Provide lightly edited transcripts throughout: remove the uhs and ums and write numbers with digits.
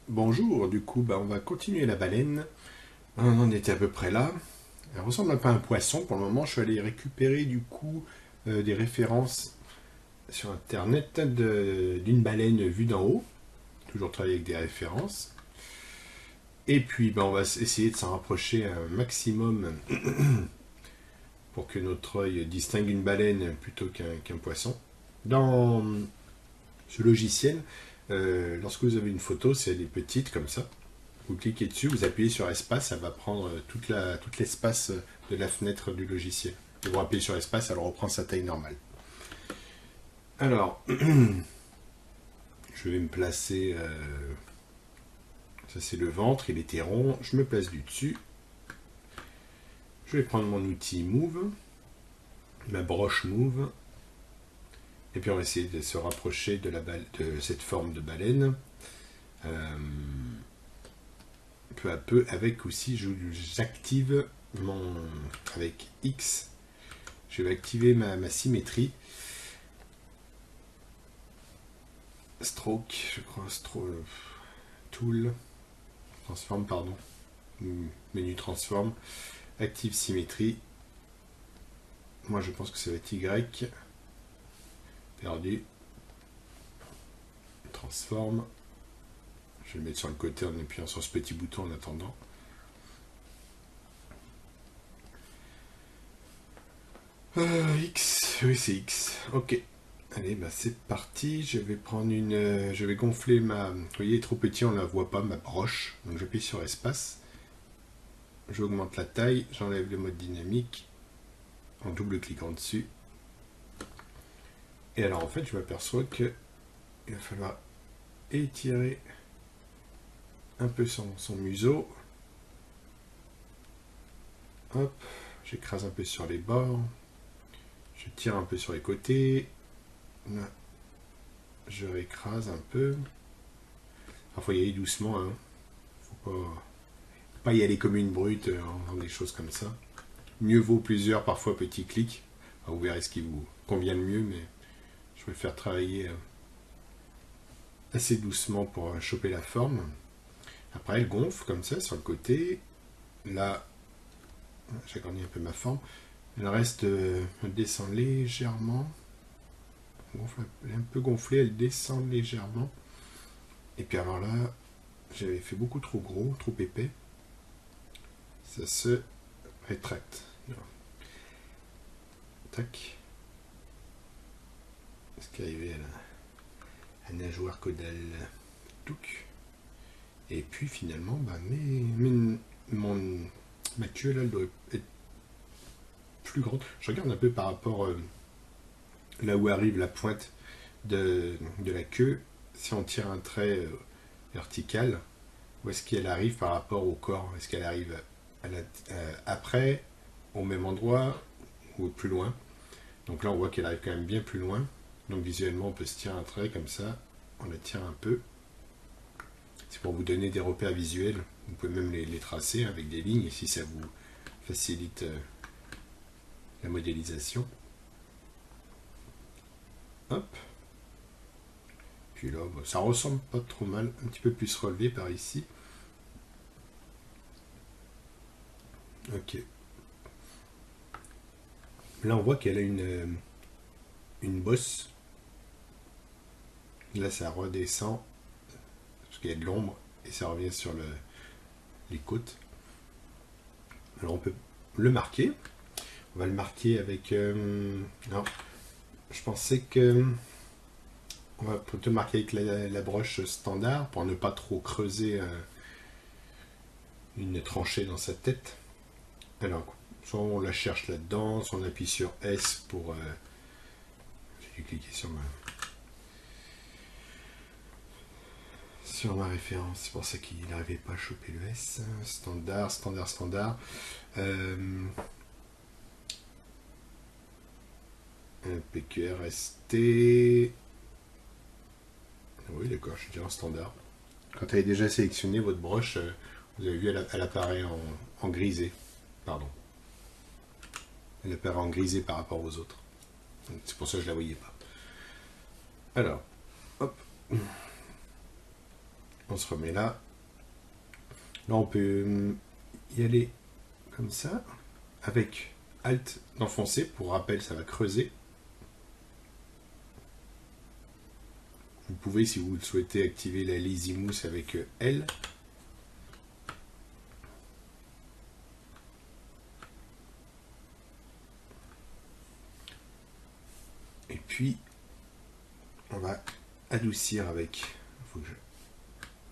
Bonjour, du coup, on va continuer la baleine. On en était à peu près là. Elle ressemble un peu à un poisson pour le moment. Je suis allé récupérer du coup des références sur internet d'une baleine vue d'en haut. Toujours travailler avec des références. Et puis on va essayer de s'en rapprocher un maximum pour que notre œil distingue une baleine plutôt qu'un poisson. Dans ce logiciel, lorsque vous avez une photo, si elle est petite comme ça, vous cliquez dessus, vous appuyez sur espace, ça va prendre tout l'espace de la fenêtre du logiciel. Et vous appuyez sur espace, elle reprend sa taille normale. Alors, je vais me placer. Ça, c'est le ventre, il était rond. Je me place du dessus. Je vais prendre mon outil Move, ma broche Move. Et puis, on va essayer de se rapprocher de cette forme de baleine. Euh, Peu à peu, avec aussi, j'active mon. Avec X, je vais activer ma symétrie. Stroke, je crois, Tool, Transform, pardon. Menu Transform, Active Symétrie. Moi, je pense que ça va être Y. Perdu. Transform. Je vais le mettre sur le côté en appuyant sur ce petit bouton en attendant. X, oui, c'est X. Ok. Allez, c'est parti. Je vais prendre je vais gonfler ma. Vous voyez, elle est trop petit, on ne la voit pas, ma broche. Donc j'appuie sur espace. J'augmente la taille, j'enlève le mode dynamique en double-cliquant dessus. Et alors en fait, je m'aperçois que il va falloir étirer un peu son museau. Hop, j'écrase un peu sur les bords. Je tire un peu sur les côtés. Là, je réécrase un peu. Il faut y aller doucement. Hein. Faut pas y aller comme une brute en faisant des choses comme ça. Mieux vaut plusieurs, parfois petits clics. Enfin, vous verrez ce qui vous convient le mieux, mais je vais faire travailler assez doucement pour choper la forme. Après, elle gonfle comme ça sur le côté. Là, j'agrandis un peu ma forme. Le reste descend légèrement. Elle est un peu gonflée, elle descend légèrement. Et puis alors là, j'avais fait beaucoup trop gros, trop épais. Ça se rétracte. Tac. Est-ce qu'arriver à la nageoire caudale. Touc. Et puis finalement, ma queue là, elle doit être plus grande. Je regarde un peu par rapport là où arrive la pointe de la queue. Si on tire un trait vertical, où est-ce qu'elle arrive par rapport au corps? Est-ce qu'elle arrive après, au même endroit ou plus loin? Donc là, on voit qu'elle arrive quand même bien plus loin. Donc visuellement, on peut se tirer un trait comme ça. On la tire un peu. C'est pour vous donner des repères visuels. Vous pouvez même les tracer avec des lignes si ça vous facilite la modélisation. Hop. Puis là, ça ressemble pas trop mal. Un petit peu plus relevé par ici. Ok. Là, on voit qu'elle a une bosse. Là, ça redescend parce qu'il y a de l'ombre et ça revient sur les côtes. Alors, on peut le marquer. On va le marquer avec. Alors, je pensais que. On va plutôt marquer avec la broche standard pour ne pas trop creuser une tranchée dans sa tête. Alors, soit on la cherche là-dedans, soit on appuie sur S pour. J'ai dû cliquer sur ma référence. C'est pour ça qu'il n'arrivait pas à choper le S. Standard, standard, standard. PQRST. Oui, d'accord, je suis déjà en standard. Quand elle est déjà sélectionnée, votre broche, vous avez vu, elle apparaît en grisé. Pardon. Elle apparaît en grisé par rapport aux autres. C'est pour ça que je ne la voyais pas. Alors, hop. On se remet là. Là, on peut y aller comme ça, avec Alt d'enfoncer. Pour rappel, ça va creuser. Vous pouvez, si vous le souhaitez, activer la Lizimousse avec L. Et puis, on va adoucir avec, faut que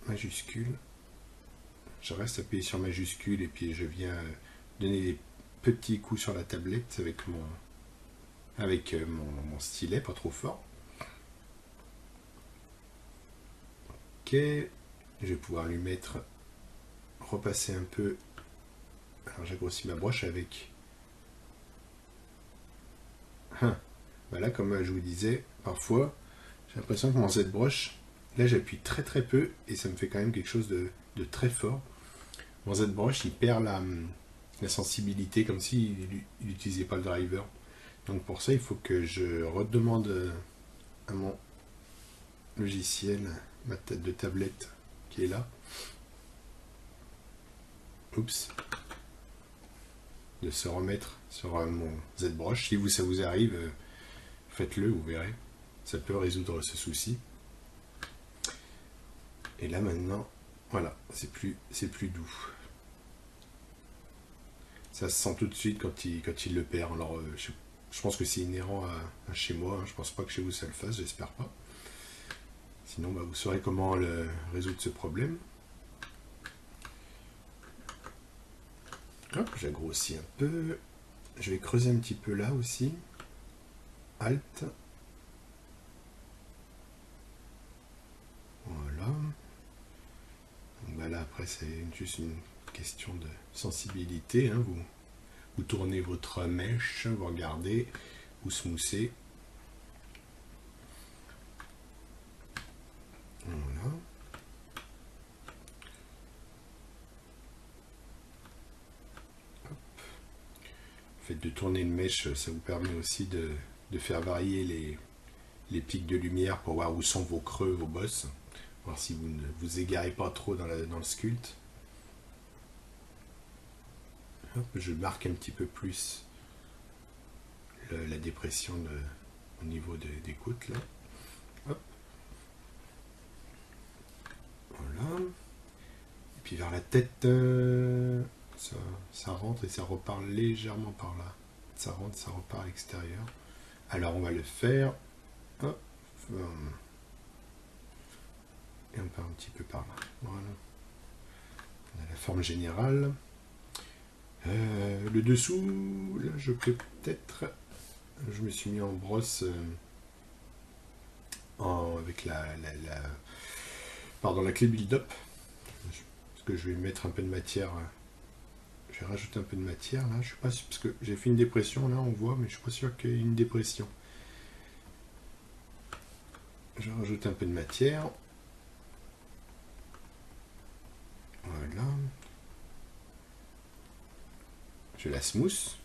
majuscule. Je reste appuyé sur majuscule et puis je viens donner des petits coups sur la tablette avec mon stylet, pas trop fort. Ok, je vais pouvoir lui mettre, repasser un peu. Alors j'agrossis ma broche avec. Bah là, comme je vous disais, parfois, j'ai l'impression que mon Z-broche, là j'appuie très très peu et ça me fait quand même quelque chose de très fort. Mon Z-broche, il perd la sensibilité comme s'il n'utilisait pas le driver. Donc pour ça, il faut que je redemande à mon logiciel, ma tête de tablette qui est là. Oups. De se remettre sur mon Z-broche. Si ça vous arrive, faites-le, vous verrez. Ça peut résoudre ce souci. Et là maintenant, voilà, c'est plus doux. Ça se sent tout de suite quand il le perd. Alors, je pense que c'est inhérent à chez moi. Je pense pas que chez vous ça le fasse, j'espère pas. Sinon, bah, vous saurez comment résoudre ce problème. Hop, j'agrossis un peu. Je vais creuser un petit peu là aussi. Alt. Voilà. Donc, bah là, après, c'est juste une question de sensibilité. Hein. Vous tournez votre mèche, vous regardez, vous smoothez. Voilà. Hop. Le fait de tourner une mèche, ça vous permet aussi de faire varier les pics de lumière pour voir où sont vos creux, vos bosses. Voir si vous ne vous égarez pas trop dans le sculpte. Hop, je marque un petit peu plus la dépression au niveau des côtes là. Hop. Voilà. Et puis vers la tête, ça rentre et ça repart légèrement par là. Ça rentre, ça repart à l'extérieur. Alors on va le faire. Hop. Et on part un petit peu par là. Voilà. On a la forme générale. Le dessous, là, je peux peut-être. Je me suis mis en brosse avec la clé build-up. Parce que je vais mettre un peu de matière. Je vais rajouter un peu de matière là. Je suis pas sûr, parce que j'ai fait une dépression là, on voit, mais je suis pas sûr qu'il y ait une dépression. Je rajoute un peu de matière. Voilà. Je la smooth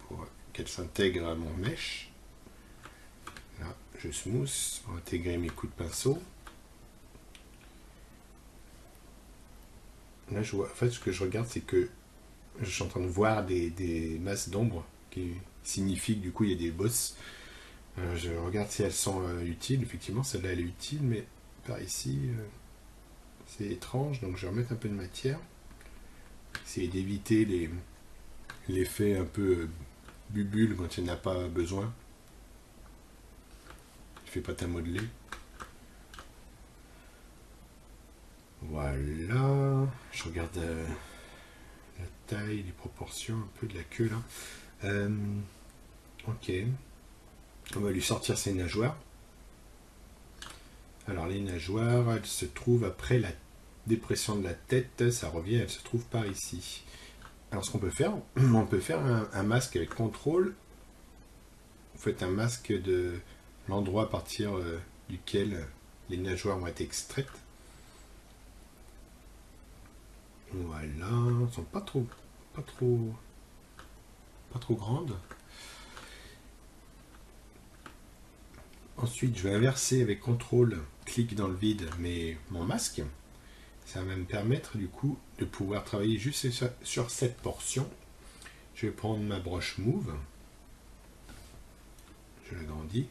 pour qu'elle s'intègre à mon mèche. Là, je smooth pour intégrer mes coups de pinceau. Là, je vois, en fait, ce que je regarde, c'est que je suis en train de voir des masses d'ombre qui signifient que du coup, il y a des bosses. Je regarde si elles sont utiles. Effectivement, celle-là, elle est utile, mais par ici, c'est étrange. Donc, je vais remettre un peu de matière. Essayer d'éviter l'effet un peu bubule quand il n'y en a pas besoin. Je fais pâte à modeler. Voilà. Je regarde la taille, les proportions un peu de la queue là. Ok. On va lui sortir ses nageoires. Alors les nageoires, elles se trouvent après la dépression de la tête. Ça revient, elles se trouvent par ici. Alors ce qu'on peut faire, on peut faire un masque avec contrôle. Vous faites un masque de l'endroit à partir duquel les nageoires vont être extraites. Voilà, elles ne sont pas trop grandes. Ensuite, je vais inverser avec CTRL, clic dans le vide, mon masque. Ça va me permettre du coup de pouvoir travailler juste sur cette portion. Je vais prendre ma broche Move. Je l'agrandis.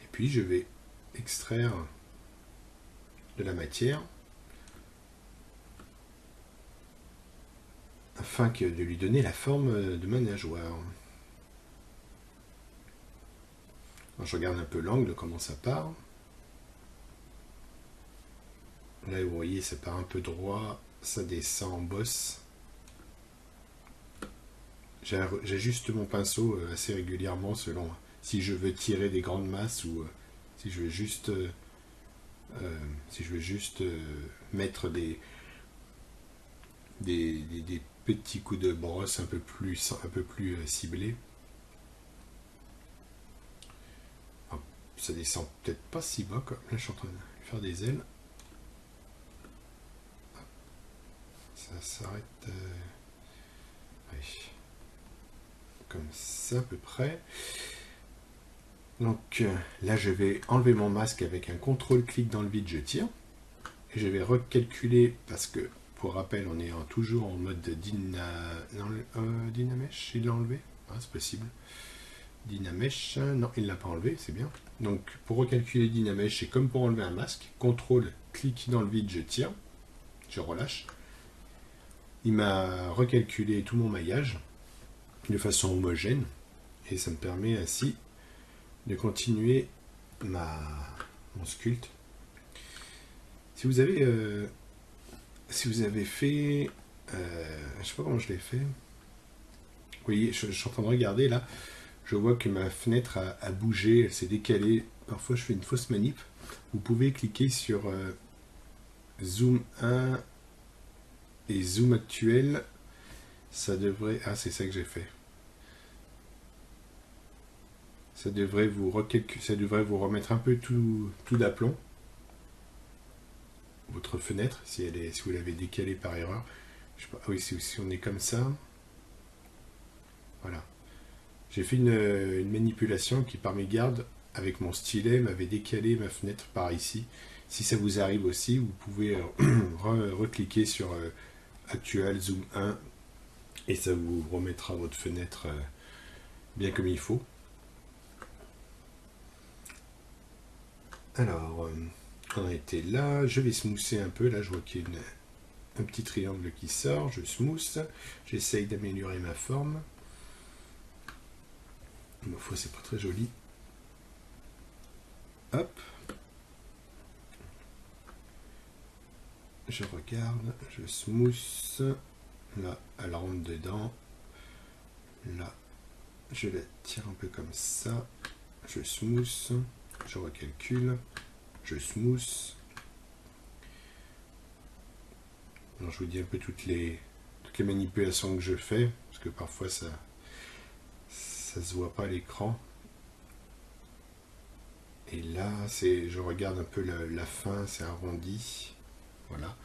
Et puis je vais extraire de la matière afin de lui donner la forme de ma nageoire. Alors, je regarde un peu l'angle, comment ça part. Là, vous voyez, ça part un peu droit, ça descend en bosse. J'ajuste mon pinceau assez régulièrement selon si je veux tirer des grandes masses ou si je veux juste, mettre des petits coups de brosse un peu plus ciblés. Alors, ça descend peut-être pas si bas, quoi. Là, je suis en train de faire des ailes. Ça s'arrête comme ça à peu près. Donc là je vais enlever mon masque avec un CTRL clic dans le vide, je tire et je vais recalculer parce que pour rappel on est toujours en mode Dynamesh. Il l'a enlevé, c'est possible. Dynamesh, non il l'a pas enlevé, c'est bien. Donc pour recalculer Dynamesh, c'est comme pour enlever un masque, CTRL clic dans le vide, je tire, je relâche. Il m'a recalculé tout mon maillage de façon homogène et ça me permet ainsi de continuer mon sculpte. Si vous avez fait, je sais pas comment je l'ai fait. Vous voyez, je suis en train de regarder là. Je vois que ma fenêtre a bougé, elle s'est décalée. Parfois, je fais une fausse manip. Vous pouvez cliquer sur Zoom 1 et Zoom actuel. Ça devrait... Ah, c'est ça que j'ai fait. Ça devrait vous remettre un peu tout d'aplomb. Votre fenêtre, si vous l'avez décalée par erreur. Je sais pas, oui, si on est comme ça. Voilà. J'ai fait une manipulation qui, par mégarde, avec mon stylet, m'avait décalé ma fenêtre par ici. Si ça vous arrive aussi, vous pouvez recliquer sur Actual, Zoom 1, et ça vous remettra votre fenêtre bien comme il faut. Alors, on a été là. Je vais smousser un peu. Là, je vois qu'il y a un petit triangle qui sort. Je smooth. J'essaye d'améliorer ma forme. Ma foi, c'est pas très joli. Hop. Je regarde. Je smooth. Là, elle rentre dedans. Là, je la tire un peu comme ça. Je smooth. Je recalcule. Je smooth. Alors, je vous dis un peu toutes les manipulations que je fais, parce que parfois ça se voit pas à l'écran. Et là, je regarde un peu la fin, c'est arrondi. Voilà.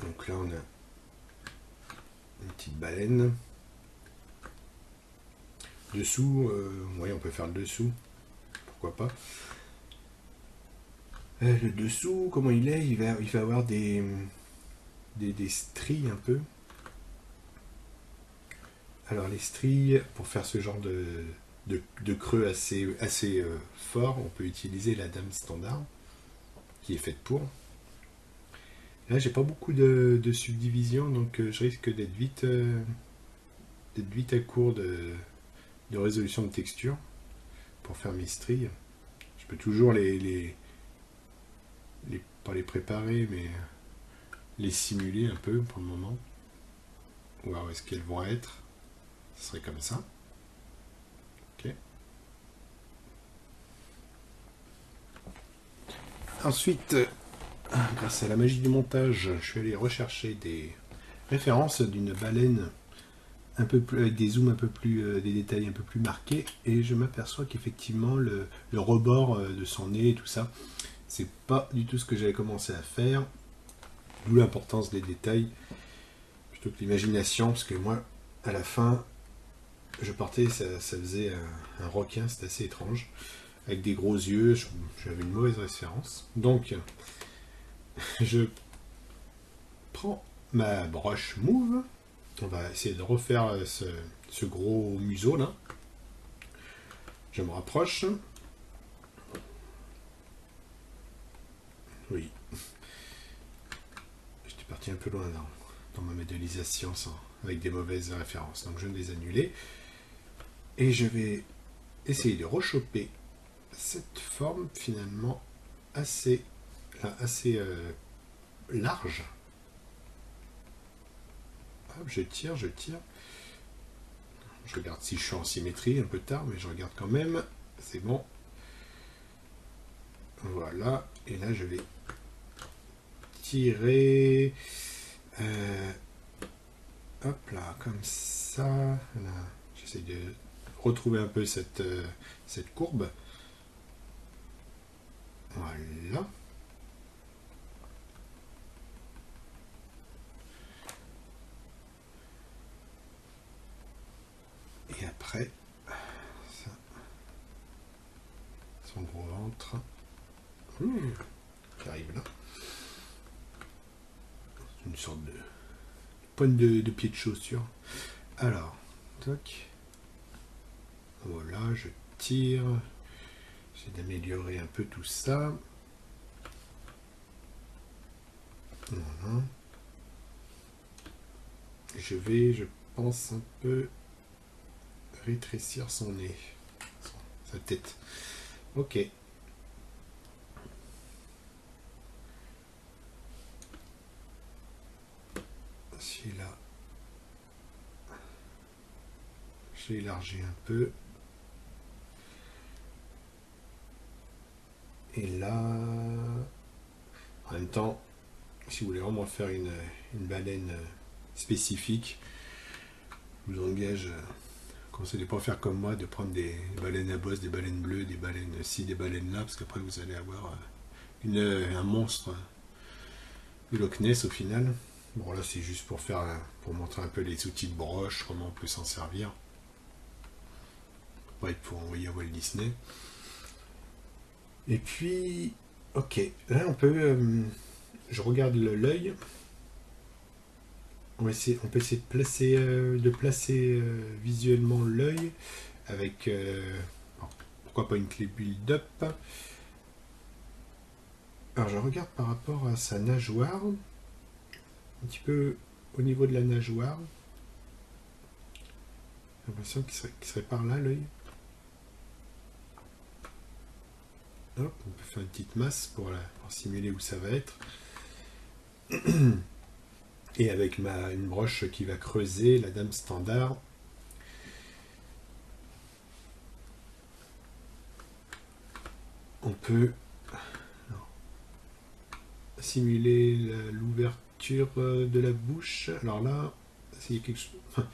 Donc là, on a une petite baleine. Dessous, oui, on peut faire le dessous. Pourquoi pas. Le dessous, comment il est, il va avoir des stries un peu. Alors les stries, pour faire ce genre de creux assez fort, on peut utiliser la dame standard, qui est faite pour. Là, j'ai pas beaucoup de subdivision, donc je risque d'être vite à court de résolution de texture pour faire mes stries. Je peux toujours pas les préparer, mais les simuler un peu pour le moment. Voir où est-ce qu'elles vont être. Ce serait comme ça. Ok. Ensuite, grâce à la magie du montage, je suis allé rechercher des références d'une baleine un peu plus, avec des zooms un peu plus, des détails un peu plus marqués, et je m'aperçois qu'effectivement le rebord de son nez et tout ça, c'est pas du tout ce que j'avais commencé à faire, d'où l'importance des détails plutôt que l'imagination, parce que moi à la fin je portais, ça faisait un requin, c'était assez étrange. Avec des gros yeux, j'avais une mauvaise référence. Donc, je prends ma broche mauve. On va essayer de refaire ce gros museau là. Je me rapproche. Oui. J'étais parti un peu loin dans ma modélisation avec des mauvaises références. Donc je vais les annuler. Et je vais essayer de rechoper cette forme finalement assez large. Hop, je tire. Je regarde si je suis en symétrie un peu tard, mais je regarde quand même. C'est bon. Voilà. Et là, je vais tirer. Hop là, comme ça. Là, j'essaie de retrouver un peu cette courbe. Voilà. Et après, ça, son gros ventre. Qui arrive là. Une sorte de pointe de pied de chaussure. Alors, toc. Voilà, je tire. J'essaie d'améliorer un peu tout ça. Voilà. Je vais, je pense, un peu rétrécir son nez. Sa tête. Ok. Celui-là. J'ai élargi un peu. Et là, en même temps, si vous voulez vraiment faire une baleine spécifique, je vous engage, conseille de ne pas faire comme moi, de prendre des baleines à bosse, des baleines bleues, des baleines ci, des baleines là, parce qu'après vous allez avoir un monstre du Loch Ness au final. Bon là c'est juste pour montrer un peu les outils de broche, comment on peut s'en servir. Pas être pour envoyer à Walt Disney. Et puis, ok, là on peut, je regarde l'œil. On peut essayer de placer visuellement l'œil avec, pourquoi pas une clé build-up. Alors je regarde par rapport à sa nageoire, un petit peu au niveau de la nageoire. J'ai l'impression qu'il serait par là l'œil. Hop, on peut faire une petite masse pour simuler où ça va être. Et avec une broche qui va creuser, la dame standard. On peut simuler l'ouverture de la bouche. Alors là, c'est quelque chose.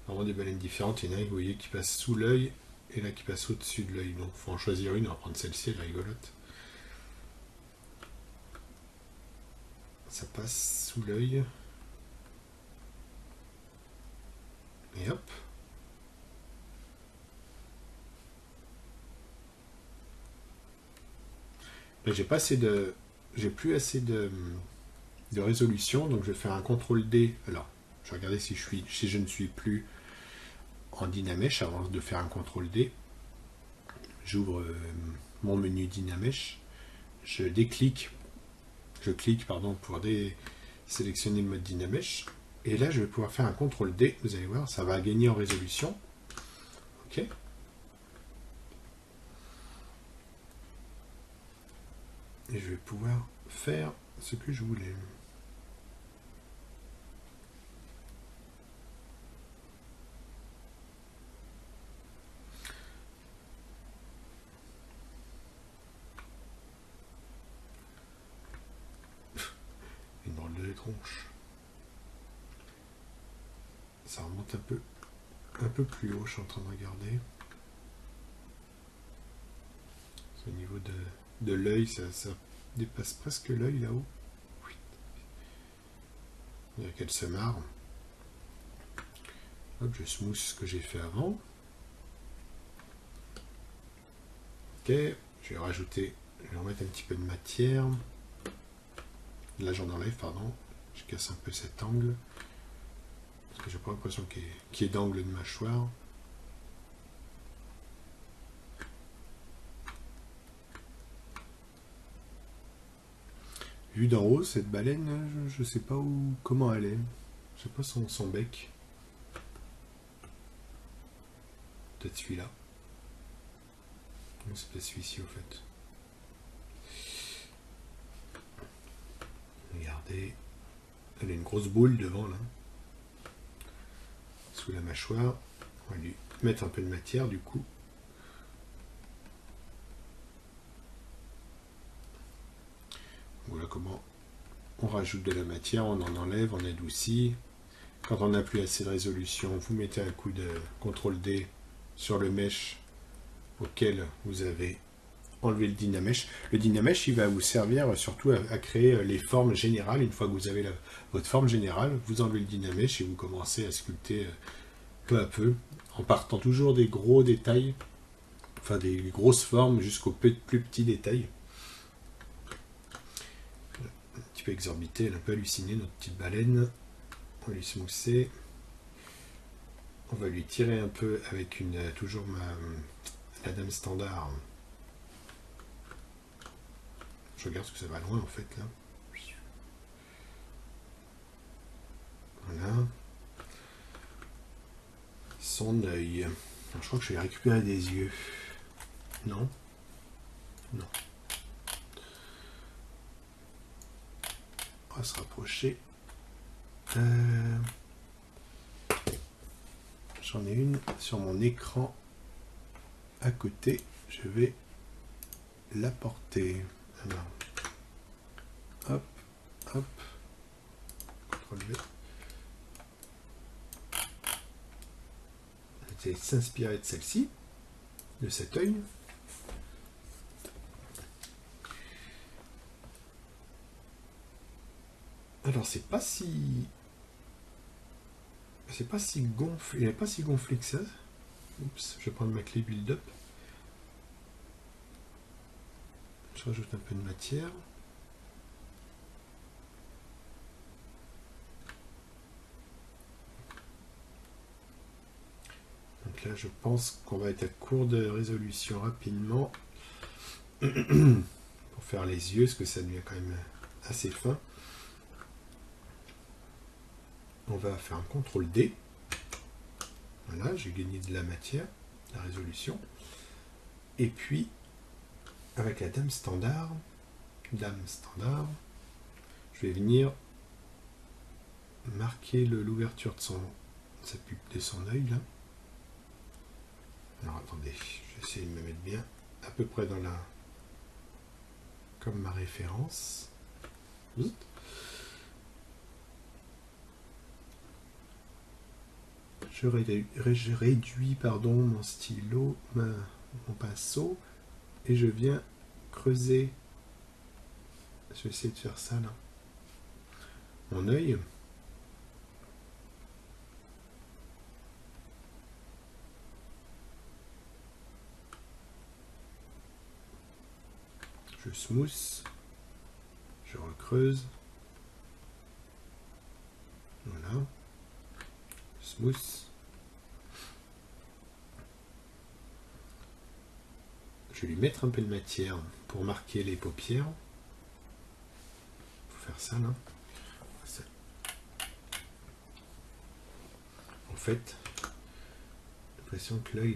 Vraiment des baleines différentes. Il y en a, vous voyez, qui passe sous l'œil et là qui passe au-dessus de l'œil. Donc il faut en choisir une. On va prendre celle-ci, elle est rigolote. Ça passe sous l'œil. Et hop. Là, j'ai plus assez de résolution, donc je vais faire un CTRL D. Alors, je vais regarder si je ne suis plus en Dynamesh avant de faire un CTRL D. J'ouvre mon menu Dynamesh. Je clique pour sélectionner le mode Dynamesh. Et là, je vais pouvoir faire un CTRL D. Vous allez voir, ça va gagner en résolution. Ok. Et je vais pouvoir faire ce que je voulais. Une drôle de tronche. Ça remonte un peu plus haut, je suis en train de regarder. Au niveau de l'œil, ça dépasse presque l'œil là-haut. Oui. Il y a qu'elle se marre. Hop, je smooth ce que j'ai fait avant. Ok, je vais rajouter, je vais remettre un petit peu de matière. Là j'en enlève, pardon. Je casse un peu cet angle. Parce que j'ai pas l'impression qu'il y ait d'angle de mâchoire. Vu d'en haut, cette baleine, je sais pas comment elle est. Je sais pas son bec. Peut-être celui-là. C'est peut-être celui-ci au fait. Regardez. Elle a une grosse boule devant là. Sous la mâchoire. On va lui mettre un peu de matière du coup. Voilà comment on rajoute de la matière, on en enlève, on adoucit. Quand on n'a plus assez de résolution, vous mettez un coup de CTRL-D sur le mesh auquel vous avez enlevé le Dynamesh. Le Dynamesh, il va vous servir surtout à créer les formes générales. Une fois que vous avez votre forme générale, vous enlevez le Dynamesh et vous commencez à sculpter peu à peu, en partant toujours des gros détails, enfin des grosses formes jusqu'aux plus petits détails. Un petit peu exorbité, elle a un peu halluciné, notre petite baleine. On va lui smousser. On va lui tirer un peu avec toujours la dame standard. Je regarde ce que ça va loin en fait là. Voilà. Son œil. Alors, je crois que je vais récupérer des yeux. Non. Non. On va se rapprocher. J'en ai une sur mon écran à côté. Je vais la porter. Alors, hop, hop. CTRL-V. Je vais s'inspirer de celle-ci, de cet œil. Alors c'est pas si gonflé, il n'est pas si gonflé que ça. Oups, je vais prendre ma clé build up. Je rajoute un peu de matière. Donc là je pense qu'on va être à court de résolution rapidement pour faire les yeux, parce que ça devient quand même assez fin. On va faire un CTRL-D. Voilà, j'ai gagné de la matière, de la résolution. Et puis, avec la dame standard, je vais venir marquer l'ouverture de son œil là. Alors attendez, je vais essayer de me mettre bien à peu près dans comme ma référence. Je réduis mon stylo, mon pinceau, et je viens creuser. Je vais essayer de faire ça là. Mon œil. Je smooth. Je recreuse. Voilà. Smooth. Je vais lui mettre un peu de matière pour marquer les paupières. Il faut faire ça là. En fait, j'ai l'impression que l'œil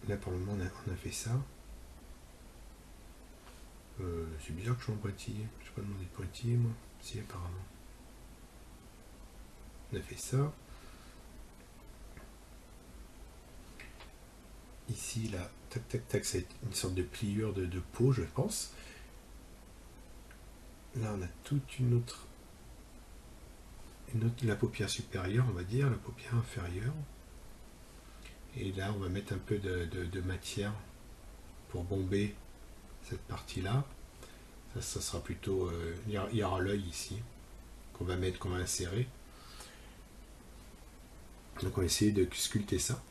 là pour le moment on a fait ça. C'est bizarre que je sois en pointillé. Je n'ai pas demandé de pointillé moi. Si apparemment. On a fait ça. Ici, là, tac, tac, tac, c'est une sorte de pliure de peau, je pense. Là, on a toute une autre, la paupière supérieure, on va dire, la paupière inférieure. Et là, on va mettre un peu de matière pour bomber cette partie-là. Ça sera plutôt... il y aura l'œil ici, qu'on va insérer. Donc on va essayer de sculpter ça.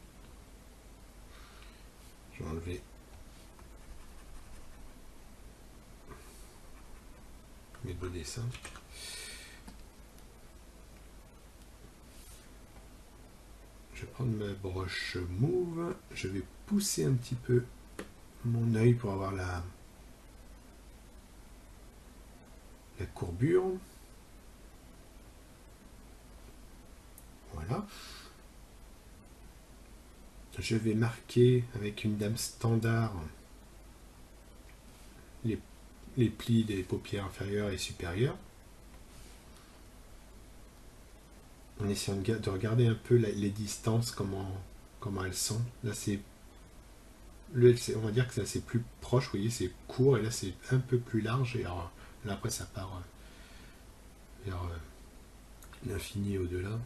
Je vais enlever mes beaux dessins. Je vais prendre ma broche mauve. Je vais pousser un petit peu mon œil pour avoir la courbure. Voilà. Je vais marquer avec une dame standard les plis des paupières inférieures et supérieures. En essayant de regarder un peu les distances, comment elles sont. Là, on va dire que là, c'est plus proche, vous voyez, c'est court, et là, c'est un peu plus large, et alors, là, après, ça part vers l'infini au-delà.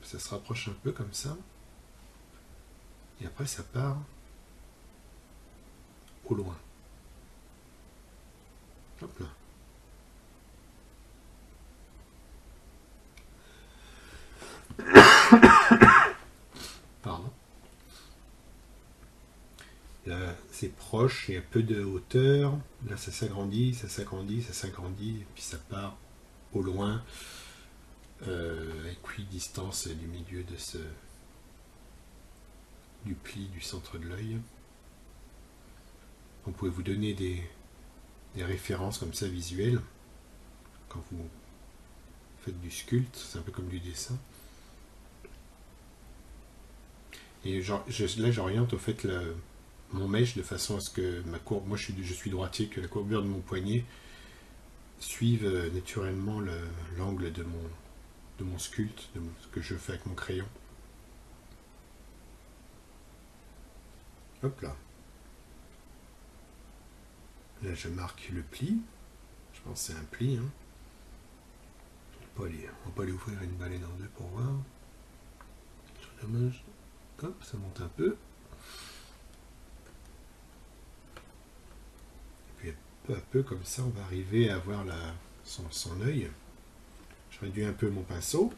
Ça se rapproche un peu comme ça. Et après, ça part au loin. Hop là. Pardon. Là, c'est proche, il y a peu de hauteur. Là, ça s'agrandit, ça s'agrandit, ça s'agrandit, et puis ça part au loin, équidistance du milieu de du pli du centre de l'œil. Vous pouvez vous donner des références comme ça visuelles quand vous faites du sculpte, c'est un peu comme du dessin. Et là, j'oriente au fait mon mèche de façon à ce que ma courbe, moi je suis droitier, que la courbure de mon poignet suive naturellement l'angle de mon sculpte, de ce que je fais avec mon crayon. Hop là. Là, je marque le pli. Je pense que c'est un pli. Hein. On va pas aller ouvrir une baleine en deux pour voir. C'est dommage. Hop, ça monte un peu. Et puis peu à peu, comme ça, on va arriver à voir son œil. Je réduis un peu mon pinceau.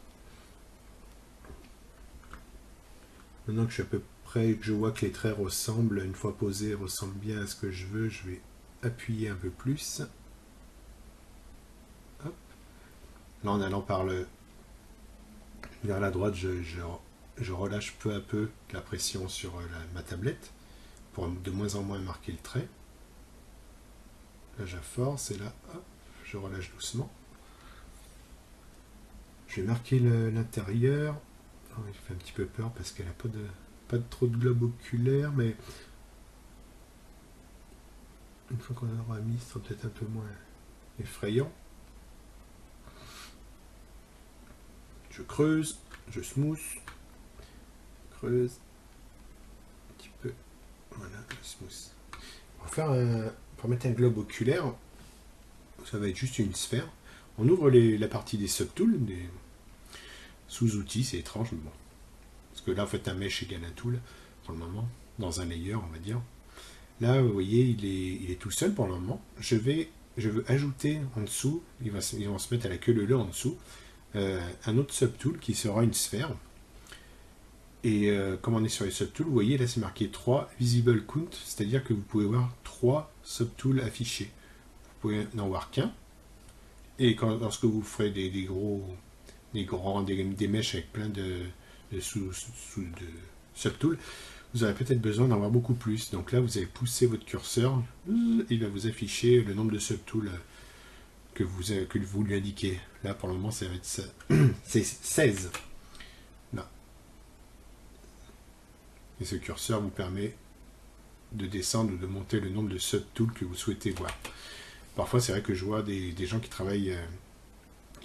Maintenant que je suis à peu près, que je vois que les traits ressemblent, une fois posés, ressemblent bien à ce que je veux, je vais appuyer un peu plus. Hop. Là, en allant vers la droite, je relâche peu à peu la pression sur ma tablette pour de moins en moins marquer le trait. Là, j'afforce et là, hop, je relâche doucement. Je vais marquer l'intérieur. Oh, il fait un petit peu peur parce qu'elle n'a pas de trop de globe oculaire, mais une fois qu'on aura mis, ce sera peut-être un peu moins effrayant. Je creuse, je smooth, creuse, un petit peu, voilà, je smooth. Pour mettre un globe oculaire, ça va être juste une sphère. On ouvre la partie des subtools, des sous-outils, c'est étrange, mais bon. Parce que là, en fait, un mesh égale un tool, pour le moment, dans un layer, on va dire. Là, vous voyez, il est tout seul pour le moment. Je veux ajouter en dessous, ils vont se mettre à la queue leu en dessous, un autre subtool qui sera une sphère. Et comme on est sur les subtools, vous voyez, là, c'est marqué 3 visible count, c'est-à-dire que vous pouvez voir 3 subtools affichés. Vous pouvez n'en voir qu'un. Et lorsque vous ferez des mèches avec plein de subtools, vous aurez peut-être besoin d'en avoir beaucoup plus. Donc là, vous allez pousser votre curseur, il va vous afficher le nombre de subtools que vous lui indiquez. Là, pour le moment, ça va être c'est 16. Là. Et ce curseur vous permet de descendre ou de monter le nombre de subtools que vous souhaitez voir. Parfois, c'est vrai que je vois des gens qui travaillent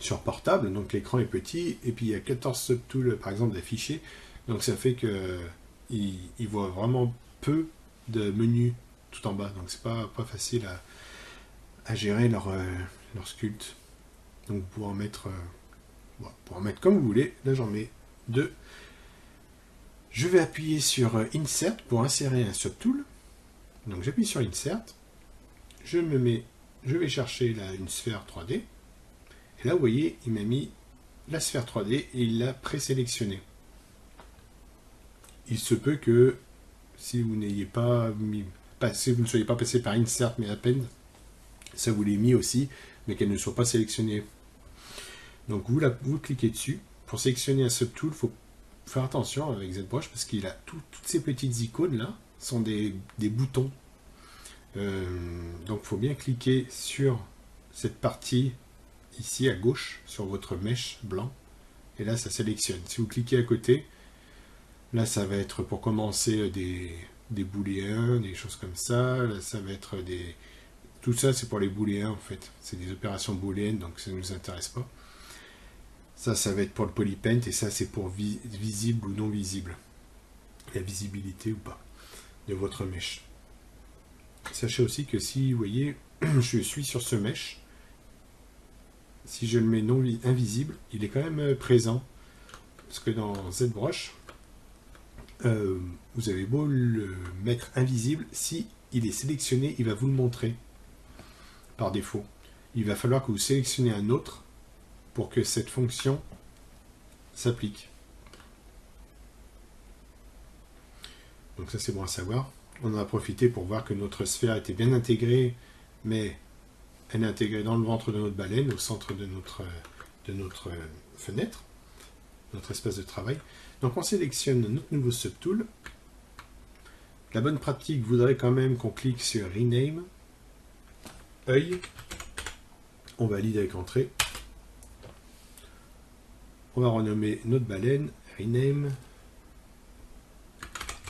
sur portable, donc l'écran est petit, et puis il y a 14 subtools, par exemple, d'affichés. Donc ça fait qu'ils voient vraiment peu de menus tout en bas. Donc c'est pas facile à gérer leur sculpte. Donc vous pouvez en mettre, comme vous voulez. Là, j'en mets 2. Je vais appuyer sur Insert pour insérer un subtool. Donc j'appuie sur Insert. Je vais chercher une sphère 3D. Et là, vous voyez, il m'a mis la sphère 3D et il l'a présélectionnée. Il se peut que si vous n'ayez pas mis, si vous ne soyez pas passé par Insert mais à peine, ça vous l'est mis aussi, mais qu'elle ne soit pas sélectionnée. Donc vous cliquez dessus. Pour sélectionner un subtool, il faut faire attention avec ZBrush parce qu'il a toutes ces petites icônes là sont des boutons. Donc il faut bien cliquer sur cette partie ici à gauche sur votre mèche blanc et là ça sélectionne. Si vous cliquez à côté, là ça va être pour commencer des booléens, des choses comme ça. Là ça va être des... Tout ça c'est pour les booléens en fait. C'est des opérations booléennes donc ça ne nous intéresse pas. Ça va être pour le polypaint et ça c'est pour visible ou non visible. La visibilité ou pas de votre mèche. Sachez aussi que si vous voyez, je suis sur ce mèche, si je le mets non invisible, il est quand même présent. Parce que dans ZBrush, vous avez beau le mettre invisible, si il est sélectionné, il va vous le montrer par défaut. Il va falloir que vous sélectionnez un autre pour que cette fonction s'applique. Donc ça c'est bon à savoir. On en a profité pour voir que notre sphère était bien intégrée, mais elle est intégrée dans le ventre de notre baleine, au centre de notre fenêtre, notre espace de travail. Donc on sélectionne notre nouveau subtool. La bonne pratique voudrait quand même qu'on clique sur Rename, œil, on valide avec entrée. On va renommer notre baleine, Rename,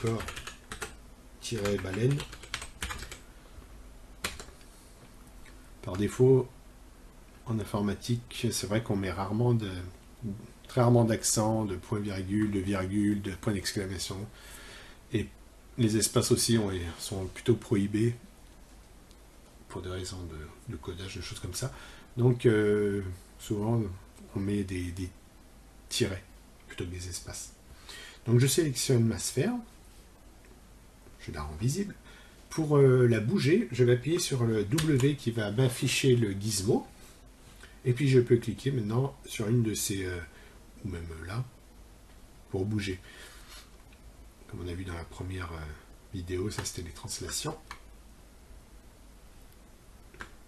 corps-baleine. Par défaut, en informatique, c'est vrai qu'on met très rarement d'accent, de point-virgule, de point d'exclamation. Et les espaces aussi sont plutôt prohibés pour des raisons de codage, de choses comme ça. Donc, souvent, on met des tirets plutôt que des espaces. Donc, je sélectionne ma sphère. Je la rends visible. Pour la bouger, je vais appuyer sur le W qui va m'afficher le gizmo. Et puis je peux cliquer maintenant sur une de ces, ou même là, pour bouger. Comme on a vu dans la première vidéo, ça c'était les translations.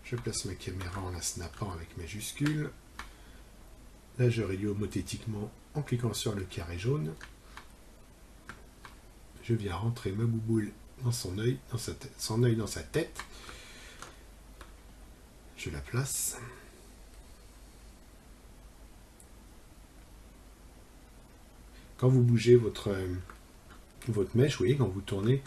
Je place ma caméra en la snappant avec majuscule. Là je réduis homothétiquement en cliquant sur le carré jaune. Je viens rentrer ma bouboule dans son œil, dans sa tête. Je la place. Quand vous bougez votre mèche, vous voyez, quand vous tournez,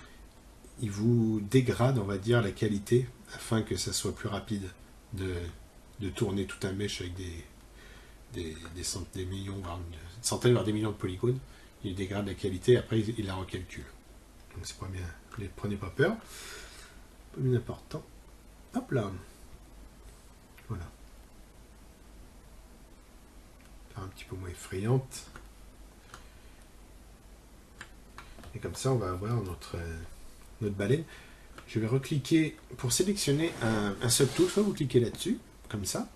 il vous dégrade, on va dire, la qualité, afin que ça soit plus rapide de tourner tout un mèche avec des millions, voire des centaines, voire des millions de polygones. Il dégrade la qualité, après il la recalcule. Donc c'est pas bien, ne prenez pas peur. Pas bien important. Hop là. Voilà. Faire un petit peu moins effrayante. Et comme ça, on va avoir notre baleine. Je vais recliquer pour sélectionner un subtool. Soit vous cliquez là-dessus, comme ça.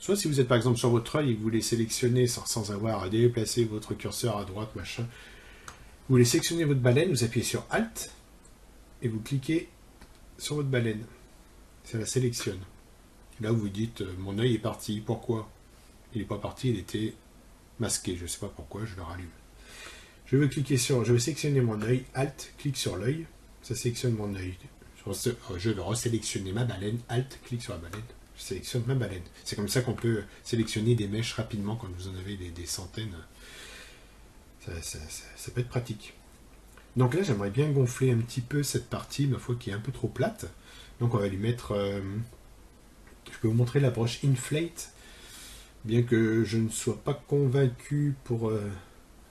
Soit si vous êtes par exemple sur votre œil et que vous voulez sélectionner sans avoir à déplacer votre curseur à droite, machin, vous voulez sélectionner votre baleine, vous appuyez sur Alt et vous cliquez sur votre baleine. Ça la sélectionne. Là, vous dites, mon œil est parti. Pourquoi? Il n'est pas parti, il était masqué. Je ne sais pas pourquoi, je le rallume. Je vais sélectionner mon œil, Alt, clique sur l'œil, ça sélectionne mon œil. Je vais resélectionner ma baleine, Alt, clique sur la baleine, je sélectionne ma baleine. C'est comme ça qu'on peut sélectionner des mèches rapidement quand vous en avez des centaines. Ça peut être pratique. Donc là, j'aimerais bien gonfler un petit peu cette partie, ma foi, qui est un peu trop plate. Donc on va lui mettre... je peux vous montrer la broche Inflate, bien que je ne sois pas convaincu pour...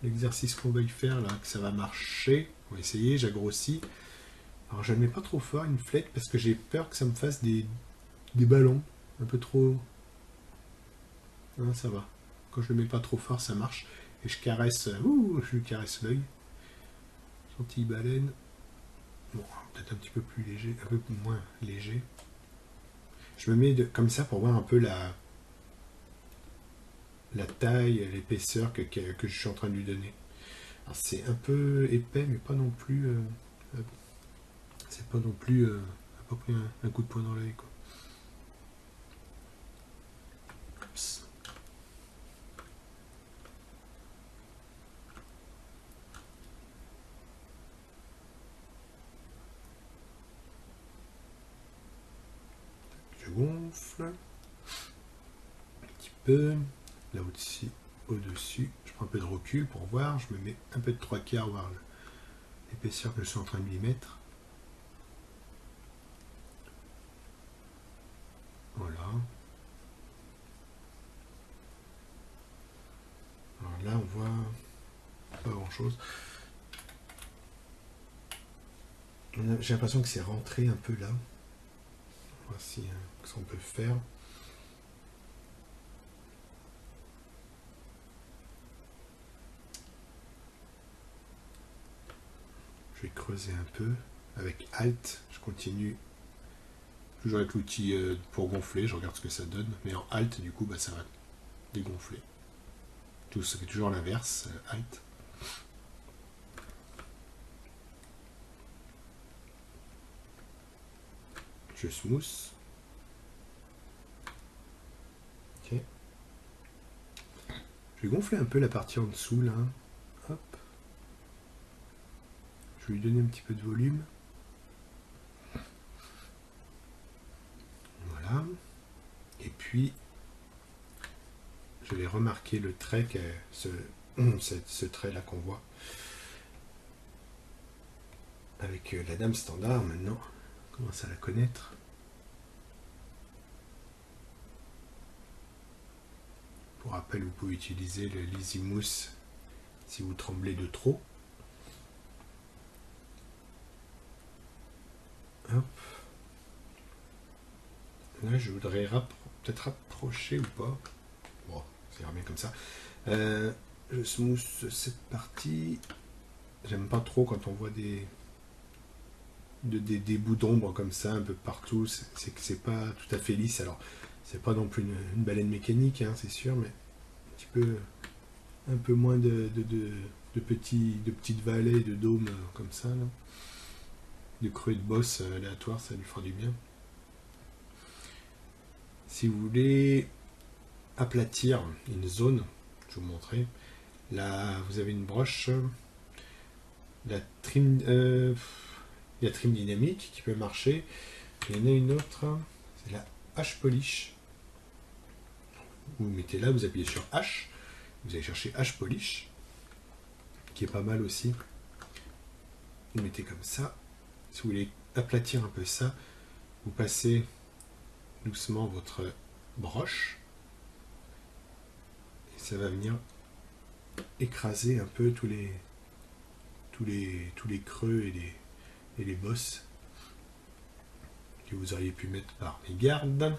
l'exercice qu'on va y faire là, que ça va marcher. On va essayer, j'agrossis. Alors je ne mets pas trop fort une flèche parce que j'ai peur que ça me fasse des ballons un peu trop. Non, ça va. Quand je le mets pas trop fort, ça marche. Et je caresse, je lui caresse l'œil. Gentille baleine. Bon, peut-être un petit peu plus léger, un peu moins léger. Je me mets comme ça pour voir un peu la taille, l'épaisseur que je suis en train de lui donner. Alors c'est un peu épais, mais pas non plus. C'est pas non plus à peu près un coup de poing dans l'œil, quoi. Oups. Je gonfle un petit peu. Là au-dessus, au-dessus, je prends un peu de recul pour voir. Je me mets un peu de 3/4, voir l'épaisseur que je suis en train de lui mettre. Voilà. Alors là, on voit pas grand chose. J'ai l'impression que c'est rentré un peu là. On va voir si on peut le faire. Je vais creuser un peu. Avec Alt, je continue. Toujours avec l'outil pour gonfler, je regarde ce que ça donne. Mais en Alt, du coup, bah, ça va dégonfler. Tout, ça fait toujours l'inverse, Alt. Je smooth. Ok. Je vais gonfler un peu la partie en dessous là. Hop. Je vais lui donner un petit peu de volume. Voilà. Et puis, je vais remarquer le trait, ce trait là qu'on voit. Avec la dame standard maintenant. On commence à la connaître. Pour rappel, vous pouvez utiliser le Lizzy Mousse si vous tremblez de trop. Hop. Là, je voudrais peut-être rapprocher ou pas. Bon, ça ira bien comme ça. Je smooth cette partie. J'aime pas trop quand on voit des bouts d'ombre comme ça un peu partout. C'est que c'est pas tout à fait lisse. Alors, c'est pas non plus une baleine mécanique, hein, c'est sûr, mais un peu moins de petites vallées, de dômes comme ça, là. De creux et de bosses aléatoires, ça lui fera du bien. Si vous voulez aplatir une zone, je vais vous montrer. Là, vous avez une broche, la trim dynamique qui peut marcher. Il y en a une autre, c'est la H polish. Vous mettez là, vous appuyez sur H, vous allez chercher H polish, qui est pas mal aussi. Vous mettez comme ça. Si vous voulez aplatir un peu ça, vous passez doucement votre broche et ça va venir écraser un peu tous les creux et les bosses que vous auriez pu mettre par mégarde.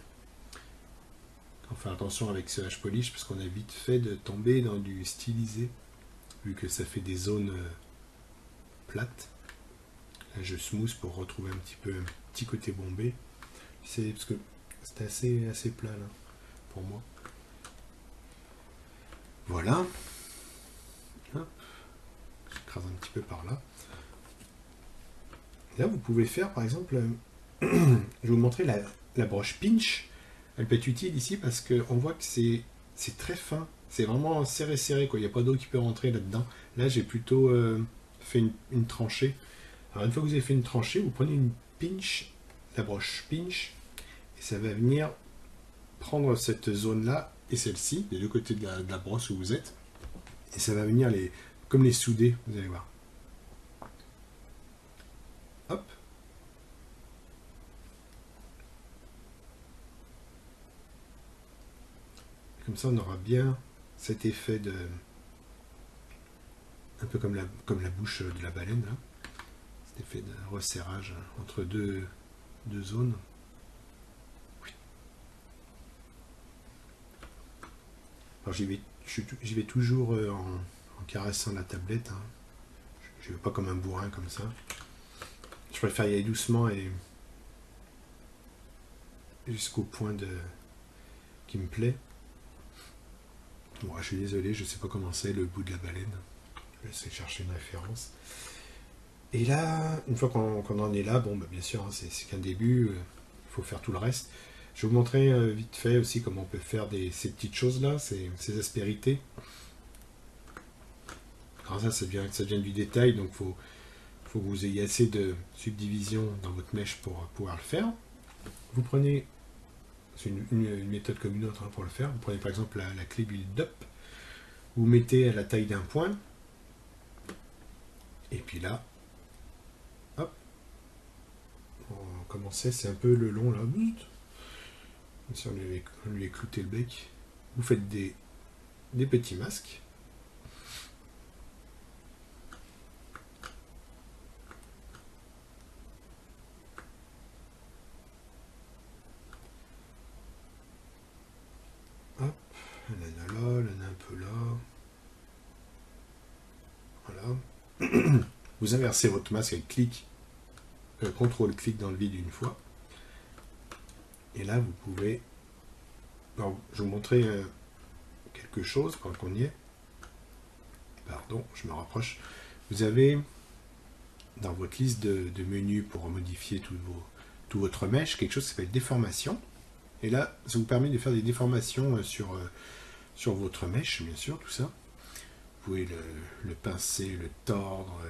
On fait attention avec ce H polish parce qu'on a vite fait de tomber dans du stylisé vu que ça fait des zones plates. Là, je smooth pour retrouver un petit côté bombé. C'est parce que c'était assez plat là pour moi. Voilà. Hop. J'écrase un petit peu par là. Là, vous pouvez faire par exemple, je vais vous montrer la broche pinch. Elle peut être utile ici parce qu'on voit que c'est très fin. C'est vraiment serré, quoi. Il n'y a pas d'eau qui peut rentrer là-dedans. Là, j'ai plutôt fait une tranchée. Alors, une fois que vous avez fait une tranchée, vous prenez une pinch, la broche pinch, et ça va venir prendre cette zone-là et celle-ci, des deux côtés de la brosse où vous êtes, et ça va venir comme les souder, vous allez voir. Hop. Comme ça, on aura bien cet effet de... un peu comme la bouche de la baleine, là. Cet effet de resserrage entre deux zones. Oui. Alors j'y vais toujours en caressant la tablette. Hein. Je ne vais pas comme un bourrin comme ça. Je préfère y aller doucement et jusqu'au point qui me plaît. Bon, je suis désolé, je ne sais pas comment c'est le bout de la baleine. Je vais essayer de chercher une référence. Et là, une fois qu'on en est là, bon, bah, bien sûr, hein, c'est qu'un début, il faut faire tout le reste. Je vais vous montrer vite fait aussi comment on peut faire ces petites choses-là, ces aspérités. Alors ça devient du détail, donc faut que vous ayez assez de subdivision dans votre mèche pour pouvoir le faire. Vous prenez, c'est une méthode comme une autre hein, pour le faire, vous prenez par exemple la clé build-up, vous mettez à la taille d'un point, et puis là, hop, on commence, c'est un peu le long là, si on lui éclouté le bec, vous faites des petits masques. Hop, elle en a là, elle en a un peu là. Voilà. Vous inversez votre masque avec clic, CTRL-clic dans le vide une fois. Et là, vous pouvez... Alors, je vais vous montrer quelque chose pendant qu'on y est. Pardon, je me rapproche. Vous avez dans votre liste de menus pour modifier tout votre mesh, quelque chose qui s'appelle déformation. Et là, ça vous permet de faire des déformations sur votre mesh, bien sûr, tout ça. Vous pouvez le pincer, le tordre,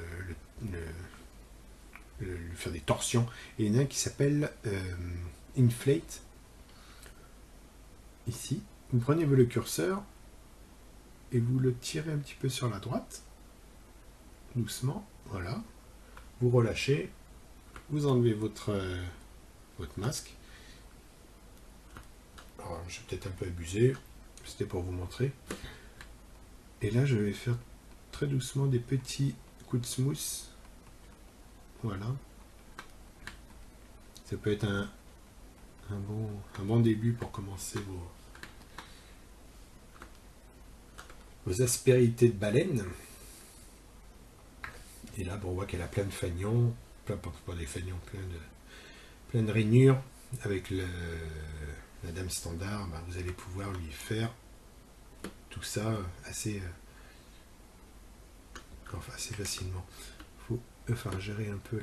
lui faire des torsions. Et il y en a un qui s'appelle Inflate. Ici, vous prenez le curseur et vous le tirez un petit peu sur la droite, doucement, voilà. Vous relâchez, vous enlevez votre masque. Alors, j'ai peut-être un peu abusé, c'était pour vous montrer. Et là, je vais faire très doucement des petits coups de smooth. Voilà. Ça peut être un bon début pour commencer vos aspérités de baleine. Et là, bon, on voit qu'elle a plein de fanions, pas des fanions, plein de rainures. Avec la dame standard, bah, vous allez pouvoir lui faire tout ça assez facilement. Faut gérer un peu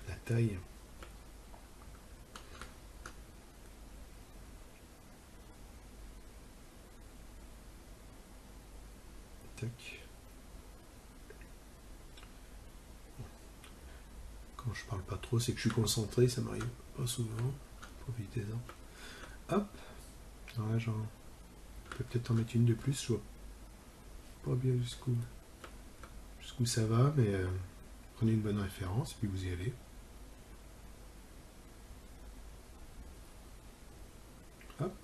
la taille. Tac. Quand je parle pas trop, c'est que je suis concentré, ça m'arrive pas souvent. Profitez-en. Hop. Alors là, je peux peut-être en mettre une de plus, je vois pas bien jusqu'où ça va, mais prenez une bonne référence, puis vous y allez. Hop.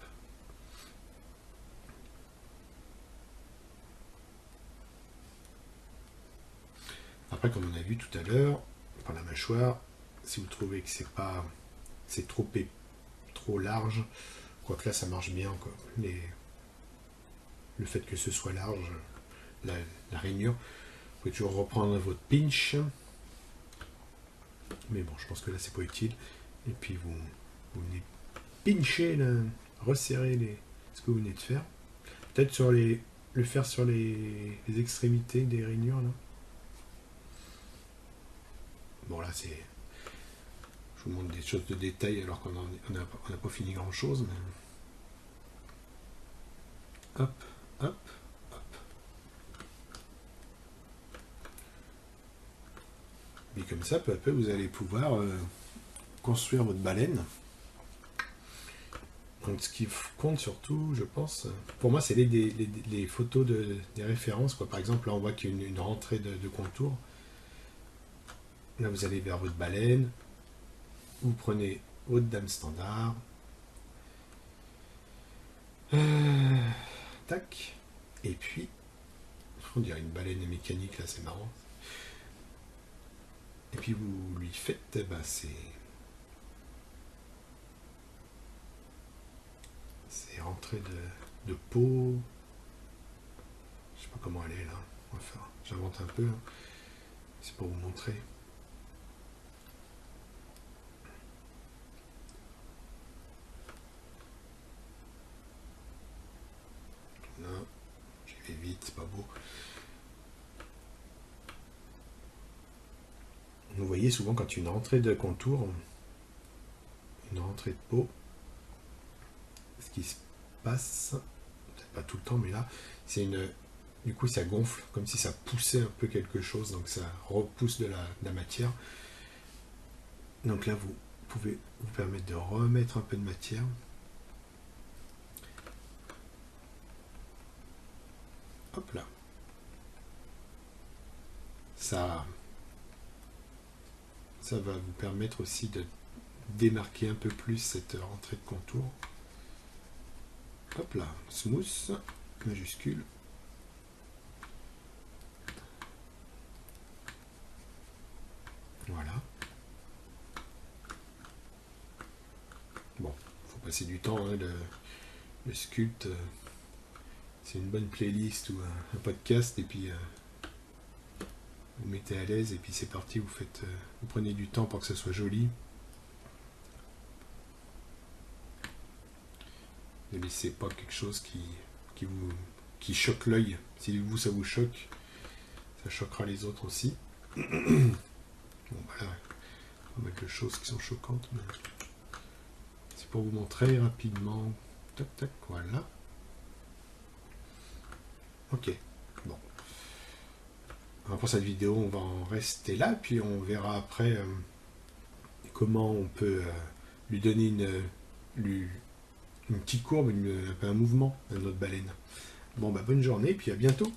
Après, comme on a vu tout à l'heure, par la mâchoire, si vous trouvez que c'est trop large, quoique là ça marche bien, quoi. Le fait que ce soit large, la rainure, vous pouvez toujours reprendre votre pinch, mais bon, je pense que là c'est pas utile. Et puis vous venez pincher, resserrer ce que vous venez de faire. Peut-être le faire sur les extrémités des rainures là. Bon là c'est... Je vous montre des choses de détail alors qu'on n'a pas fini grand chose. Mais... Hop, hop, hop. Et comme ça, peu à peu, vous allez pouvoir construire votre baleine. Donc ce qui compte surtout, je pense, pour moi, c'est les photos des références, quoi. Par exemple, là, on voit qu'il y a une rentrée de contour. Là, vous allez vers votre baleine. Vous prenez votre dame standard. Tac. Et puis, on dirait une baleine mécanique, là, c'est marrant. Et puis, vous lui faites, c'est rentrée de peau. Je sais pas comment elle est, là. Enfin, j'invente un peu. Hein. C'est pour vous montrer. c'est pas beau. Vous voyez souvent quand une rentrée de contour, une rentrée de peau, ce qui se passe, peut-être pas tout le temps, mais là, c'est une... Du coup, ça gonfle, comme si ça poussait un peu quelque chose, donc ça repousse de la matière. Donc là, vous pouvez vous permettre de remettre un peu de matière. Hop là. Ça va vous permettre aussi de démarquer un peu plus cette rentrée de contour. Hop là, smooth, majuscule. Voilà. Bon, faut passer du temps, hein, le sculpte, c'est une bonne playlist ou un podcast, et puis vous mettez à l'aise, et puis c'est parti, vous prenez du temps pour que ça soit joli. Ne laissez pas quelque chose qui choque l'œil. Si vous, ça vous choque, ça choquera les autres aussi. Bon, voilà, pas mal de choses qui sont choquantes, mais c'est pour vous montrer rapidement. Tac, tac, voilà. Ok, bon. Alors pour cette vidéo, on va en rester là, puis on verra après comment on peut lui donner une petite courbe, un peu un mouvement à notre baleine. Bon, bah bonne journée, puis à bientôt.